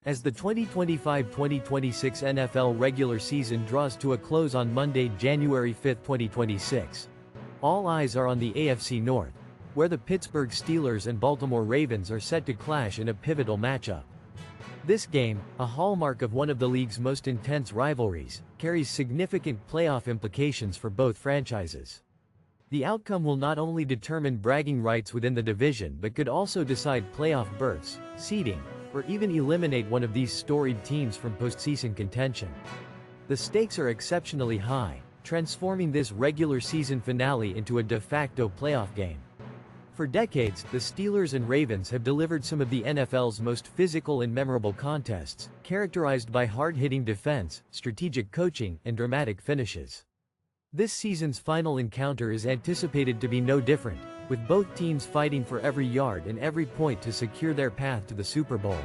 As the 2025-2026 NFL regular season draws to a close on Monday, January 5, 2026, all eyes are on the AFC North, where the Pittsburgh Steelers and Baltimore Ravens are set to clash in a pivotal matchup. This game, a hallmark of one of the league's most intense rivalries, carries significant playoff implications for both franchises. The outcome will not only determine bragging rights within the division but could also decide playoff berths, seeding, or even eliminate one of these storied teams from postseason contention. The stakes are exceptionally high, transforming this regular season finale into a de facto playoff game. For decades, the Steelers and Ravens have delivered some of the NFL's most physical and memorable contests, characterized by hard-hitting defense, strategic coaching, and dramatic finishes. This season's final encounter is anticipated to be no different, with both teams fighting for every yard and every point to secure their path to the Super Bowl.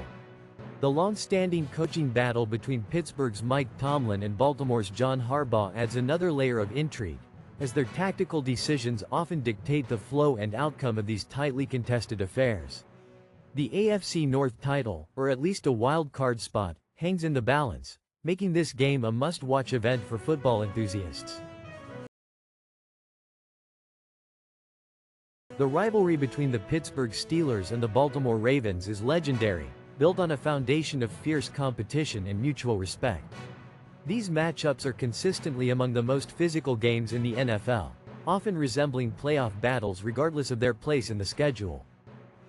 The long-standing coaching battle between Pittsburgh's Mike Tomlin and Baltimore's John Harbaugh adds another layer of intrigue, as their tactical decisions often dictate the flow and outcome of these tightly contested affairs. The AFC North title, or at least a wild card spot, hangs in the balance, making this game a must-watch event for football enthusiasts. The rivalry between the Pittsburgh Steelers and the Baltimore Ravens is legendary, built on a foundation of fierce competition and mutual respect. These matchups are consistently among the most physical games in the NFL, often resembling playoff battles regardless of their place in the schedule.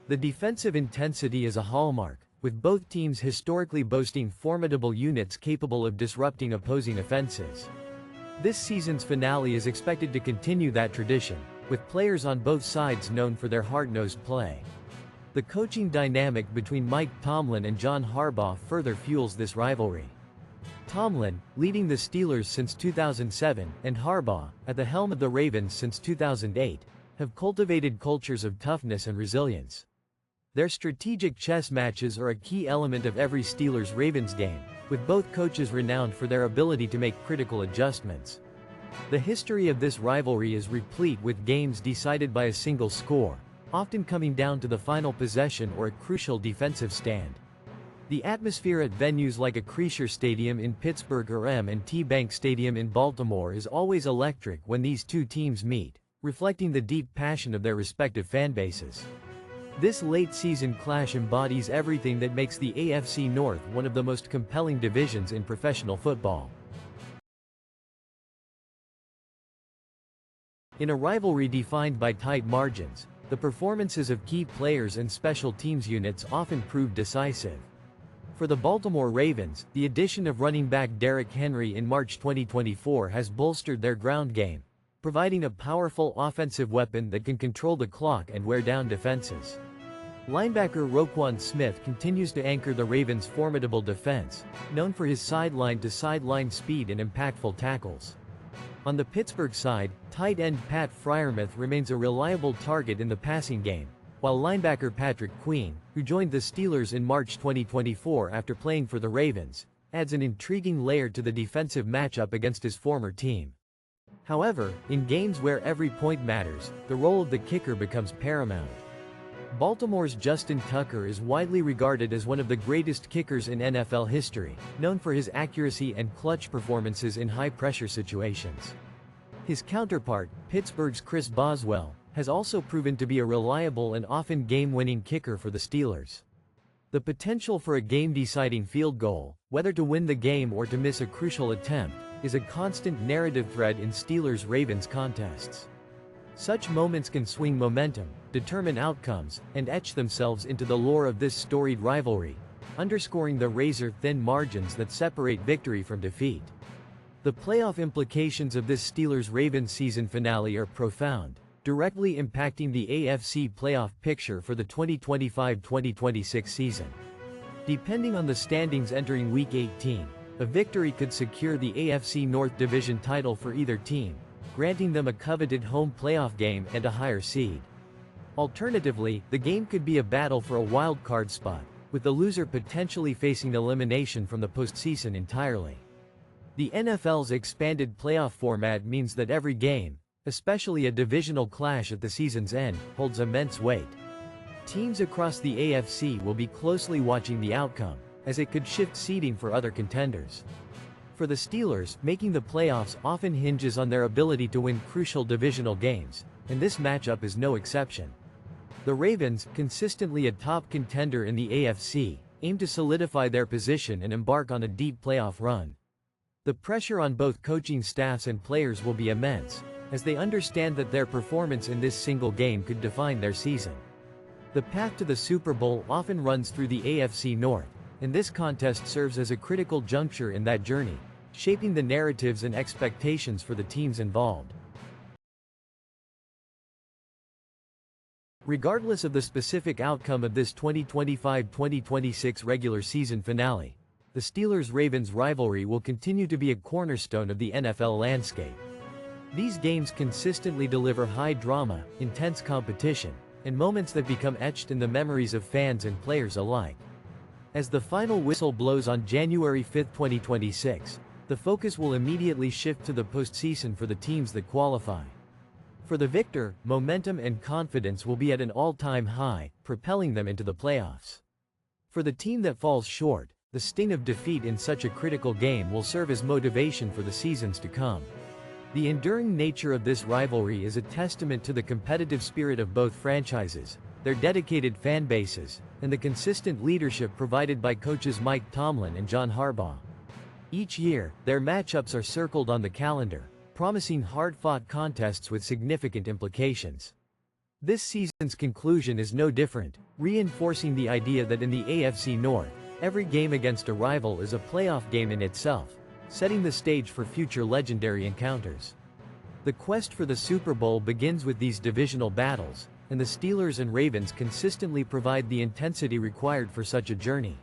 The defensive intensity is a hallmark, with both teams historically boasting formidable units capable of disrupting opposing offenses. This season's finale is expected to continue that tradition, with players on both sides known for their hard-nosed play. The coaching dynamic between Mike Tomlin and John Harbaugh further fuels this rivalry. Tomlin, leading the Steelers since 2007, and Harbaugh, at the helm of the Ravens since 2008, have cultivated cultures of toughness and resilience. Their strategic chess matches are a key element of every Steelers-Ravens game, with both coaches renowned for their ability to make critical adjustments. The history of this rivalry is replete with games decided by a single score, often coming down to the final possession or a crucial defensive stand. The atmosphere at venues like Acrisure Stadium in Pittsburgh or M&T Bank Stadium in Baltimore is always electric when these two teams meet, reflecting the deep passion of their respective fanbases. This late-season clash embodies everything that makes the AFC North one of the most compelling divisions in professional football. In a rivalry defined by tight margins, the performances of key players and special teams units often prove decisive. For the Baltimore Ravens, the addition of running back Derrick in March 2024 has bolstered their ground game, providing a powerful offensive weapon that can control the clock and wear down defenses. Linebacker Roquan continues to anchor the Ravens' formidable defense, known for his sideline-to-sideline speed and impactful tackles. On the Pittsburgh side, tight end Freiermuth remains a reliable target in the passing game, while linebacker Patrick Queen, who joined the Steelers in March 2024 after playing for the Ravens, adds an intriguing layer to the defensive matchup against his former team. However, in games where every point matters, the role of the kicker becomes paramount. Baltimore's Justin Tucker is widely regarded as one of the greatest kickers in NFL history, known for his accuracy and clutch performances in high-pressure situations. His counterpart, Pittsburgh's Boswell, has also proven to be a reliable and often game-winning kicker for the Steelers. The potential for a game-deciding field goal, whether to win the game or to miss a crucial attempt, is a constant narrative thread in Steelers-Ravens contests. Such moments can swing momentum, determine outcomes, and etch themselves into the lore of this storied rivalry, underscoring the razor-thin margins that separate victory from defeat. The playoff implications of this Steelers-Ravens season finale are profound, directly impacting the AFC playoff picture for the 2025-2026 season. Depending on the standings entering Week 18, a victory could secure the AFC North Division title for either team, granting them a coveted home playoff game and a higher seed. Alternatively, the game could be a battle for a wild card spot, with the loser potentially facing elimination from the postseason entirely. The NFL's expanded playoff format means that every game, especially a divisional clash at the season's end, holds immense weight. Teams across the AFC will be closely watching the outcome, as it could shift seeding for other contenders. For the Steelers, making the playoffs often hinges on their ability to win crucial divisional games, and this matchup is no exception. The Ravens, consistently a top contender in the AFC, aim to solidify their position and embark on a deep playoff run. The pressure on both coaching staffs and players will be immense, as they understand that their performance in this single game could define their season. The path to the Super Bowl often runs through the AFC North, and this contest serves as a critical juncture in that journey, shaping the narratives and expectations for the teams involved. Regardless of the specific outcome of this 2025-2026 regular season finale, the Steelers-Ravens rivalry will continue to be a cornerstone of the NFL landscape. These games consistently deliver high drama, intense competition, and moments that become etched in the memories of fans and players alike. As the final whistle blows on January 5, 2026, the focus will immediately shift to the postseason for the teams that qualify. For the victor, momentum and confidence will be at an all-time high, propelling them into the playoffs. For the team that falls short, the sting of defeat in such a critical game will serve as motivation for the seasons to come. The enduring nature of this rivalry is a testament to the competitive spirit of both franchises, their dedicated fan bases, and the consistent leadership provided by coaches Mike Tomlin and John Harbaugh. Each year, their matchups are circled on the calendar, promising hard-fought contests with significant implications. This season's conclusion is no different, reinforcing the idea that in the AFC North, every game against a rival is a playoff game in itself, setting the stage for future legendary encounters. The quest for the Super Bowl begins with these divisional battles, and the Steelers and Ravens consistently provide the intensity required for such a journey.